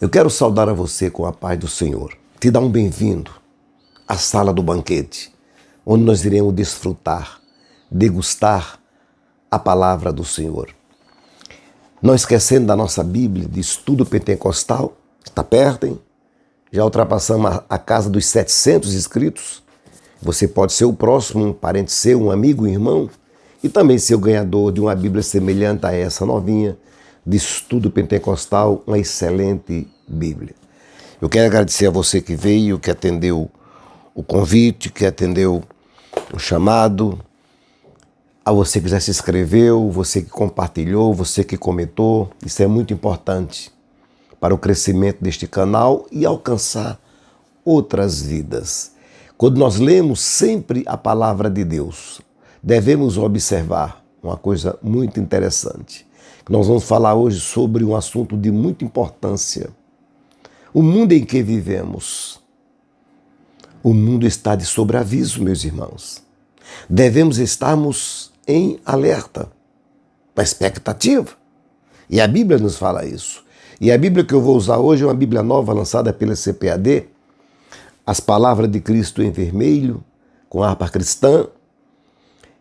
Eu quero saudar a você com a paz do Senhor, te dar um bem-vindo à sala do banquete, onde nós iremos desfrutar, degustar a palavra do Senhor. Não esquecendo da nossa Bíblia de estudo pentecostal, está perto, hein? Já ultrapassamos a casa dos 700 inscritos. Você pode ser o próximo, um parente seu, um amigo, um irmão, e também ser o ganhador de uma Bíblia semelhante a essa novinha, de estudo pentecostal, uma excelente Bíblia. Eu quero agradecer a você que veio, que atendeu o convite, que atendeu o chamado, a você que já se inscreveu, você que compartilhou, você que comentou. Isso é muito importante para o crescimento deste canal e alcançar outras vidas. Quando nós lemos sempre a palavra de Deus, devemos observar uma coisa muito interessante. Nós vamos falar hoje sobre um assunto de muita importância. O mundo em que vivemos. O mundo está de sobreaviso, meus irmãos. Devemos estarmos em alerta, na expectativa. E a Bíblia nos fala isso. E a Bíblia que eu vou usar hoje é uma Bíblia nova lançada pela CPAD, As Palavras de Cristo em Vermelho, com harpa cristã.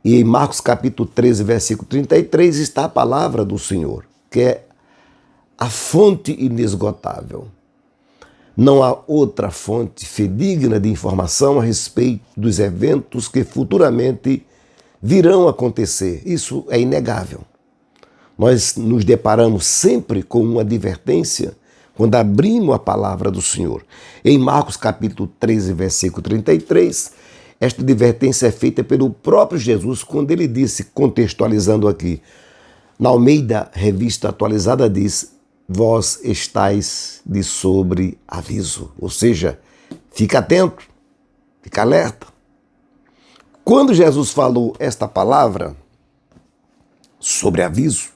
E em Marcos capítulo 13, versículo 33, está a palavra do Senhor, que é a fonte inesgotável. Não há outra fonte fidedigna de informação a respeito dos eventos que futuramente virão a acontecer. Isso é inegável. Nós nos deparamos sempre com uma advertência quando abrimos a palavra do Senhor. Em Marcos capítulo 13, versículo 33, esta advertência é feita pelo próprio Jesus quando ele disse, contextualizando aqui, na Almeida Revista Atualizada diz, vós estáis de sobreaviso. Ou seja, fica atento, fica alerta. Quando Jesus falou esta palavra, sobreaviso,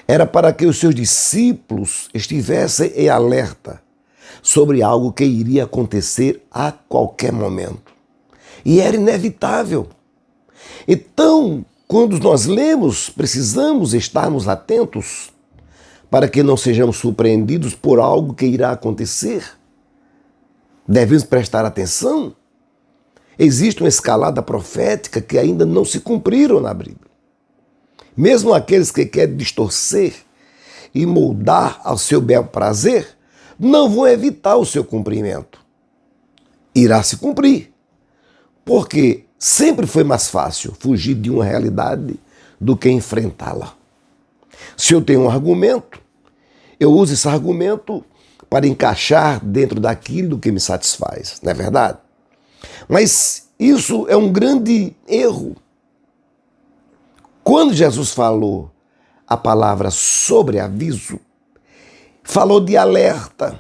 era para que os seus discípulos estivessem em alerta sobre algo que iria acontecer a qualquer momento. E era inevitável. Então, quando nós lemos, precisamos estarmos atentos para que não sejamos surpreendidos por algo que irá acontecer. Devemos prestar atenção. Existe uma escalada profética que ainda não se cumpriram na Bíblia. Mesmo aqueles que querem distorcer e moldar ao seu bel prazer, não vão evitar o seu cumprimento. Irá se cumprir. Porque sempre foi mais fácil fugir de uma realidade do que enfrentá-la. Se eu tenho um argumento, eu uso esse argumento para encaixar dentro daquilo que me satisfaz, não é verdade? Mas isso é um grande erro. Quando Jesus falou a palavra sobreaviso, falou de alerta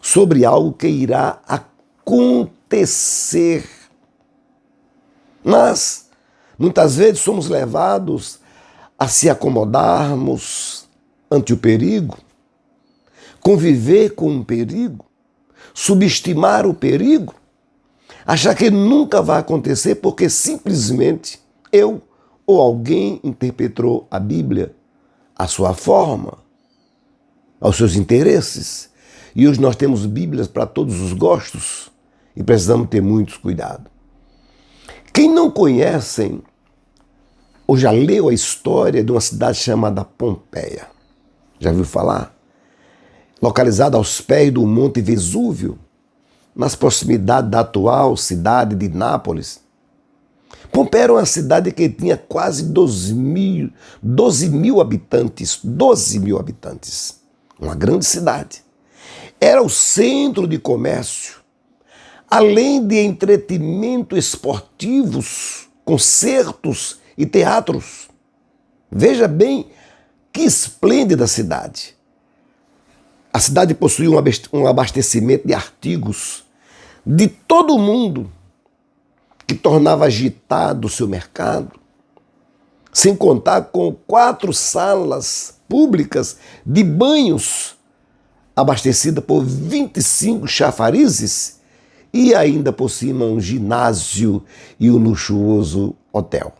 sobre algo que irá acontecer. Mas, muitas vezes, somos levados a se acomodarmos ante o perigo, conviver com o perigo, subestimar o perigo, achar que nunca vai acontecer porque simplesmente eu ou alguém interpretou a Bíblia à sua forma, aos seus interesses. E hoje nós temos Bíblias para todos os gostos e precisamos ter muito cuidado. Quem não conhece ou já leu a história de uma cidade chamada Pompeia? Já viu falar? Localizada aos pés do Monte Vesúvio, nas proximidades da atual cidade de Nápoles. Pompeia era uma cidade que tinha quase 12 mil habitantes. 12 mil habitantes. Uma grande cidade. Era o centro de comércio. Além de entretenimento esportivos, concertos e teatros. Veja bem que esplêndida cidade. A cidade possuía um abastecimento de artigos de todo o mundo, que tornava agitado o seu mercado, sem contar com 4 salas públicas de banhos, abastecida por 25 chafarizes, e ainda por cima um ginásio e um luxuoso hotel.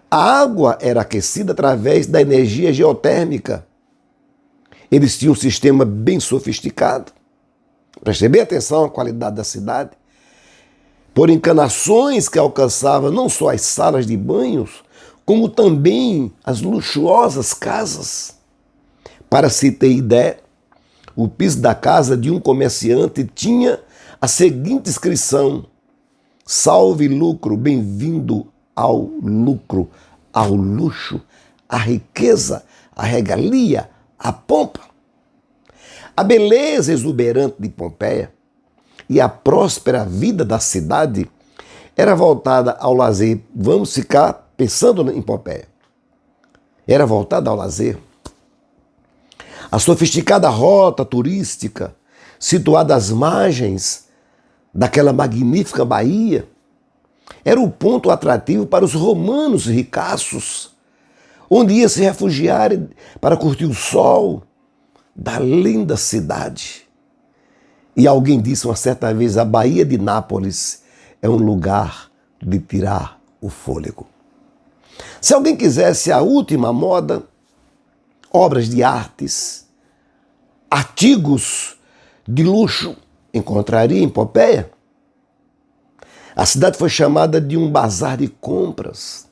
A água era aquecida através da energia geotérmica Eles tinham um sistema bem sofisticado. Preste bem atenção à qualidade da cidade. Por encanações que alcançavam não só as salas de banhos, como também as luxuosas casas. Para se ter ideia, o piso da casa de um comerciante tinha a seguinte inscrição: salve lucro, bem-vindo ao lucro, ao luxo, à riqueza, à regalia, à pompa. A beleza exuberante de Pompeia e a próspera vida da cidade era voltada ao lazer. Vamos ficar pensando em Pompeia. Era voltada ao lazer. A sofisticada rota turística, situada às margens daquela magnífica baía, era o ponto atrativo para os romanos ricaços, onde ia se refugiar para curtir o sol da linda cidade. E alguém disse uma certa vez: a Baía de Nápoles é um lugar de tirar o fôlego. Se alguém quisesse a última moda, obras de artes, artigos de luxo, encontraria em Pompeia. A cidade foi chamada de um bazar de compras,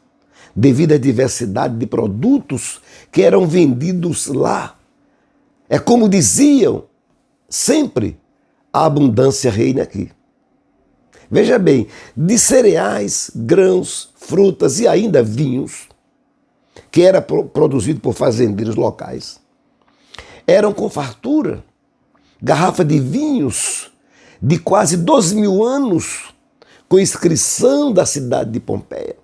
devido à diversidade de produtos que eram vendidos lá. É como diziam sempre, a abundância reina aqui. Veja bem, de cereais, grãos, frutas e ainda vinhos, que era produzido por fazendeiros locais, eram com fartura. Garrafa de vinhos de quase 12.000 anos, com inscrição da cidade de Pompeia,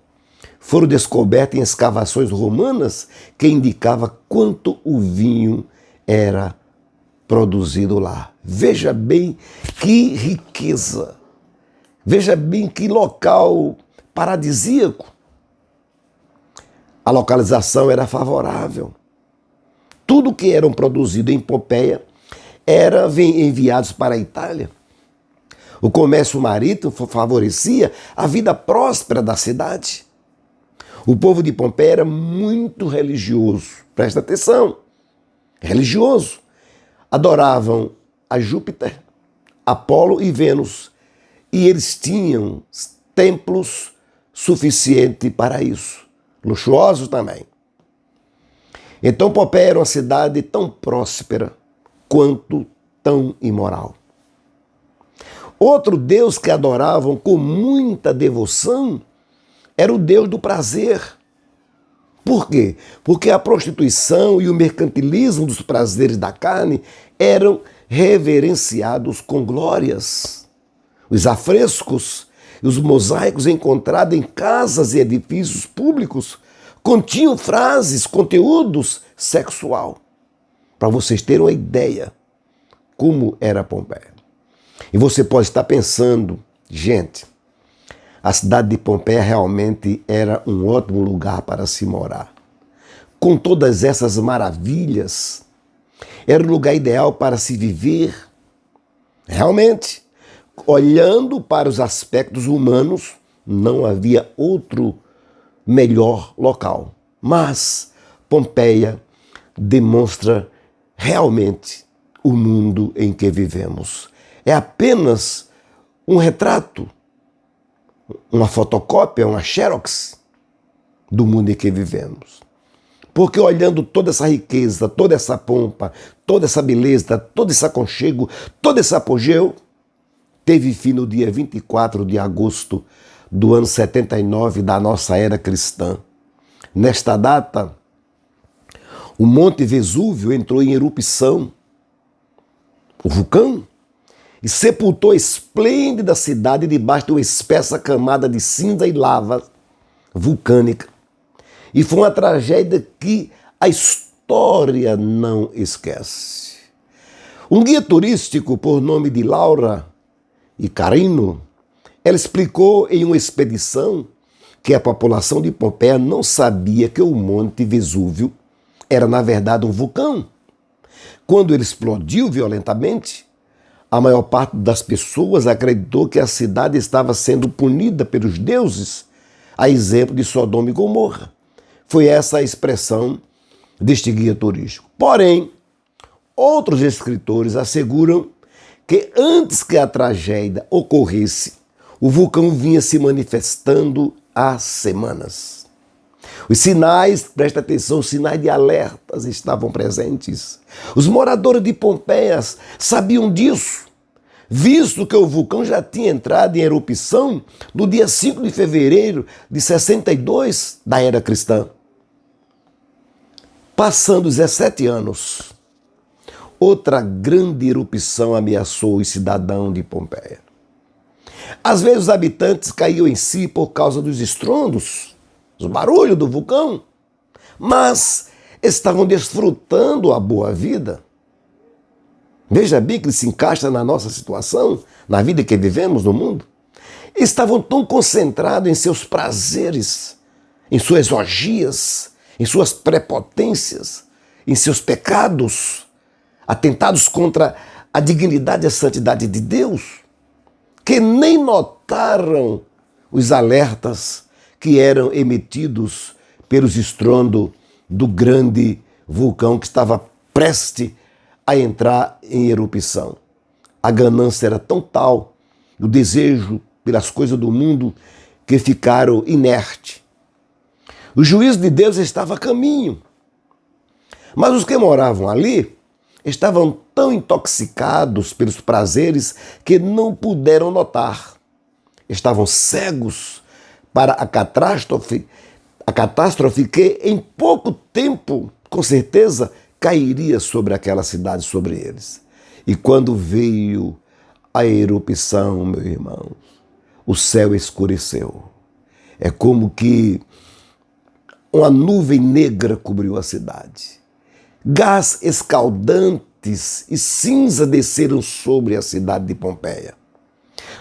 foram descobertas em escavações romanas que indicava quanto o vinho era produzido lá. Veja bem que riqueza, veja bem que local paradisíaco. A localização era favorável. Tudo que era produzido em Pompeia era enviado para a Itália. O comércio marítimo favorecia a vida próspera da cidade. O povo de Pompeia era muito religioso. Presta atenção. Religioso. Adoravam a Júpiter, Apolo e Vênus. E eles tinham templos suficientes para isso. Luxuosos também. Então Pompeia era uma cidade tão próspera quanto tão imoral. Outro deus que adoravam com muita devoção era o deus do prazer. Por quê? Porque a prostituição e o mercantilismo dos prazeres da carne eram reverenciados com glórias. Os afrescos e os mosaicos encontrados em casas e edifícios públicos continham frases, conteúdos sexual. Para vocês terem uma ideia como era Pompeia. E você pode estar pensando, gente, a cidade de Pompeia realmente era um ótimo lugar para se morar. Com todas essas maravilhas, era o lugar ideal para se viver. Realmente, olhando para os aspectos humanos, não havia outro melhor local. Mas Pompeia demonstra realmente o mundo em que vivemos. É apenas um retrato, uma fotocópia, uma xerox do mundo em que vivemos. Porque olhando toda essa riqueza, toda essa pompa, toda essa beleza, todo esse aconchego, todo esse apogeu, teve fim no dia 24 de agosto do ano 79 da nossa era cristã. Nesta data, o Monte Vesúvio entrou em erupção, o vulcão, e sepultou a esplêndida cidade debaixo de uma espessa camada de cinza e lava vulcânica. E foi uma tragédia que a história não esquece. Um guia turístico por nome de Laura Icarino, ela explicou em uma expedição que a população de Pompeia não sabia que o Monte Vesúvio era, na verdade, um vulcão. Quando ele explodiu violentamente, a maior parte das pessoas acreditou que a cidade estava sendo punida pelos deuses, a exemplo de Sodoma e Gomorra. Foi essa a expressão deste guia turístico. Porém, Outros escritores asseguram que antes que a tragédia ocorresse, o vulcão vinha se manifestando há semanas. Os sinais, presta atenção, os sinais de alertas estavam presentes. Os moradores de Pompeia sabiam disso, visto que o vulcão já tinha entrado em erupção no dia 5 de fevereiro de 62 da era cristã. Passando 17 anos, outra grande erupção ameaçou os cidadãos de Pompeia. Às vezes os habitantes caíam em si por causa dos estrondos, os barulhos do vulcão, mas estavam desfrutando a boa vida. Veja bem que ele se encaixa na nossa situação, na vida que vivemos no mundo. Estavam tão concentrados em seus prazeres, em suas orgias, em suas prepotências, em seus pecados, atentados contra a dignidade e a santidade de Deus, que nem notaram os alertas que eram emitidos pelos estrondos do grande vulcão que estava prestes a entrar em erupção. A ganância era tão tal, o desejo pelas coisas do mundo, que ficaram inertes. O juízo de Deus estava a caminho, mas os que moravam ali estavam tão intoxicados pelos prazeres que não puderam notar. Estavam cegos para a catástrofe que em pouco tempo, com certeza, cairia sobre aquela cidade, sobre eles. E quando veio a erupção, meu irmão, o céu escureceu. É como que uma nuvem negra cobriu a cidade. Gás escaldantes e cinza desceram sobre a cidade de Pompeia.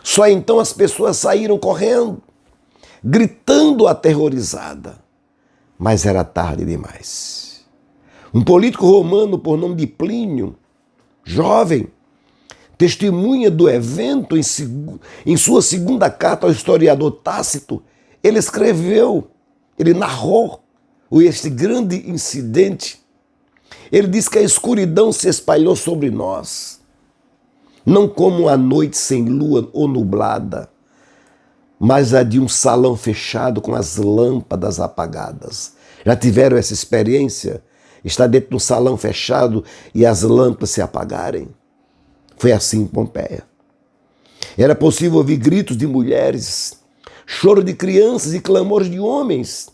Só então as pessoas saíram correndo, gritando aterrorizada. Mas era tarde demais. Um político romano por nome de Plínio, jovem, testemunha do evento em sua segunda carta ao historiador Tácito. Ele escreveu, ele narrou este grande incidente. Ele diz que a escuridão se espalhou sobre nós, não como a noite sem lua ou nublada, mas a de um salão fechado com as lâmpadas apagadas. Já tiveram essa experiência? Estar dentro de um salão fechado e as lâmpadas se apagarem? Foi assim em Pompeia. Era possível ouvir gritos de mulheres, choro de crianças e clamores de homens.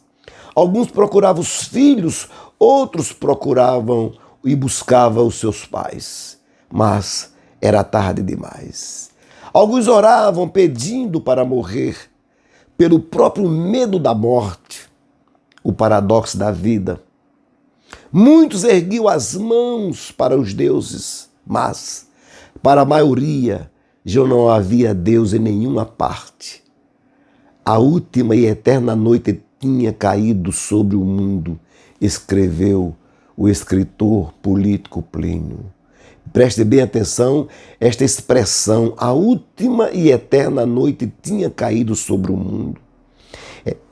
Alguns procuravam os filhos, outros procuravam e buscavam os seus pais. Mas era tarde demais. Alguns oravam pedindo para morrer pelo próprio medo da morte, o paradoxo da vida. Muitos erguiam as mãos para os deuses, mas para a maioria já não havia Deus em nenhuma parte. A última e eterna noite tinha caído sobre o mundo, escreveu o escritor político Plínio. Preste bem atenção, esta expressão, a última e eterna noite tinha caído sobre o mundo.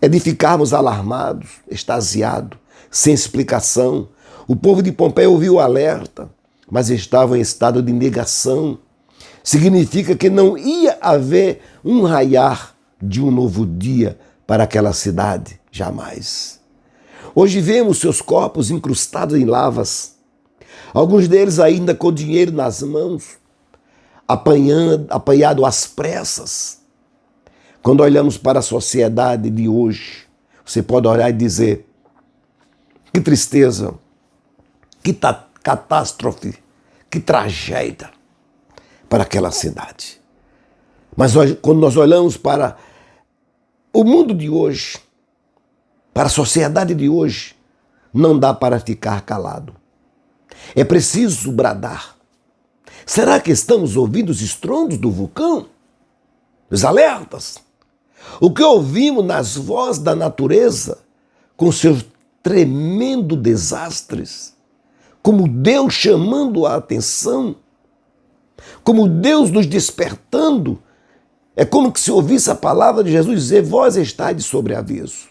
É de ficarmos alarmados, extasiados, sem explicação. O povo de Pompeia ouviu o alerta, mas estava em estado de negação. Significa que não ia haver um raiar de um novo dia para aquela cidade, jamais. Hoje vemos seus corpos incrustados em lavas, alguns deles ainda com dinheiro nas mãos, apanhado às pressas. Quando olhamos para a sociedade de hoje, você pode olhar e dizer: que tristeza, que catástrofe, que tragédia para aquela cidade. Mas quando nós olhamos para o mundo de hoje, para a sociedade de hoje, não dá para ficar calado. É preciso bradar. Será que estamos ouvindo os estrondos do vulcão? Os alertas? O que ouvimos nas vozes da natureza, com seus tremendos desastres, como Deus chamando a atenção, como Deus nos despertando, é como que se ouvisse a palavra de Jesus dizer: vós estáis de sobreaviso.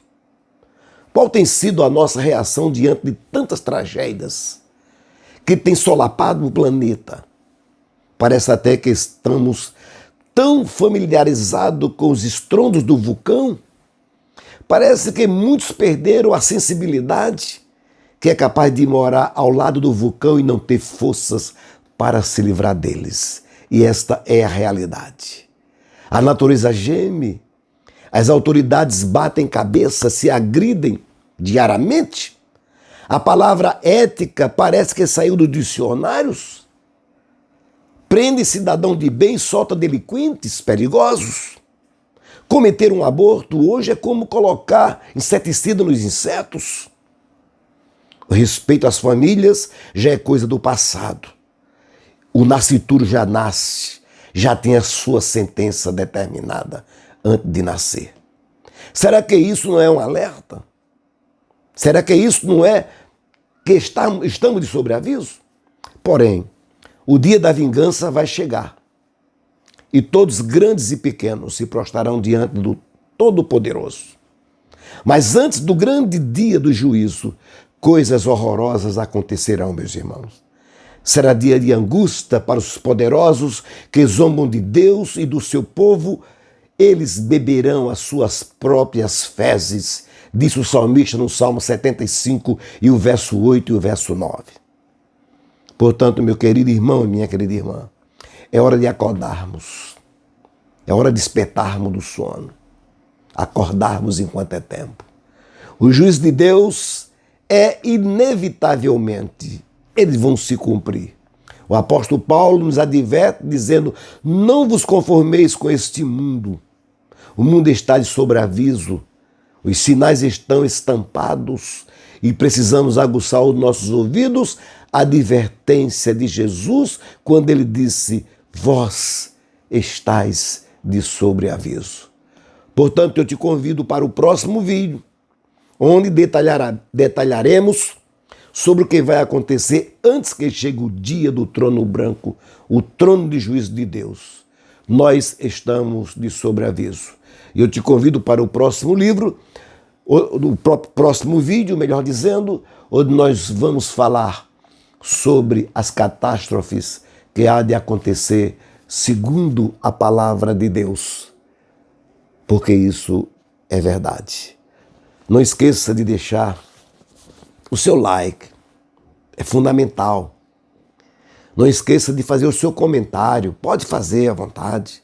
Qual tem sido a nossa reação diante de tantas tragédias que tem solapado o planeta. Parece até que estamos tão familiarizados com os estrondos do vulcão. Parece que muitos perderam a sensibilidade que é capaz de morar ao lado do vulcão e não ter forças para se livrar deles. E esta é a realidade. A natureza geme, as autoridades batem cabeça, se agridem diariamente. A palavra ética parece que saiu dos dicionários. Prende cidadão de bem, solta delinquentes perigosos. Cometer um aborto hoje é como colocar inseticida nos insetos. O respeito às famílias já é coisa do passado. O nascituro já nasce, já tem a sua sentença determinada antes de nascer. Será que isso não é um alerta? Será que isso não é que estamos de sobreaviso? Porém, o dia da vingança vai chegar. E todos, grandes e pequenos, se prostrarão diante do Todo-Poderoso. Mas antes do grande dia do juízo, coisas horrorosas acontecerão, meus irmãos. Será dia de angústia para os poderosos que zombam de Deus e do seu povo. Eles beberão as suas próprias fezes, disse o salmista no Salmo 75, e o verso 8 e o verso 9. Portanto, meu querido irmão e minha querida irmã, é hora de acordarmos. É hora de despertarmos do sono. Acordarmos enquanto é tempo. O juízo de Deus é inevitavelmente, eles vão se cumprir. O apóstolo Paulo nos adverte dizendo: não vos conformeis com este mundo. O mundo está de sobreaviso. Os sinais estão estampados e precisamos aguçar os nossos ouvidos à advertência de Jesus quando ele disse: vós estáis de sobreaviso. Portanto, eu te convido para o próximo vídeo, onde detalharemos sobre o que vai acontecer antes que chegue o dia do trono branco, o trono de juízo de Deus. Nós estamos de sobreaviso. E eu te convido para o próximo livro, o próximo vídeo, melhor dizendo, onde nós vamos falar sobre as catástrofes que há de acontecer segundo a palavra de Deus. Porque isso é verdade. Não esqueça de deixar o seu like, é fundamental. Não esqueça de fazer o seu comentário, pode fazer à vontade.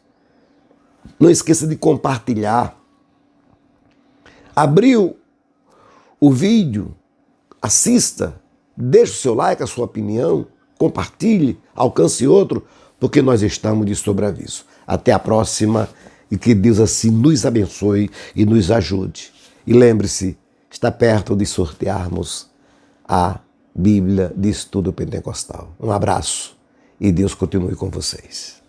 Não esqueça de compartilhar. Abriu o vídeo, assista, deixe o seu like, a sua opinião, compartilhe, alcance outro, porque nós estamos de sobreaviso. Até a próxima e que Deus assim nos abençoe e nos ajude. E lembre-se, está perto de sortearmos a Bíblia de Estudo Pentecostal. Um abraço e Deus continue com vocês.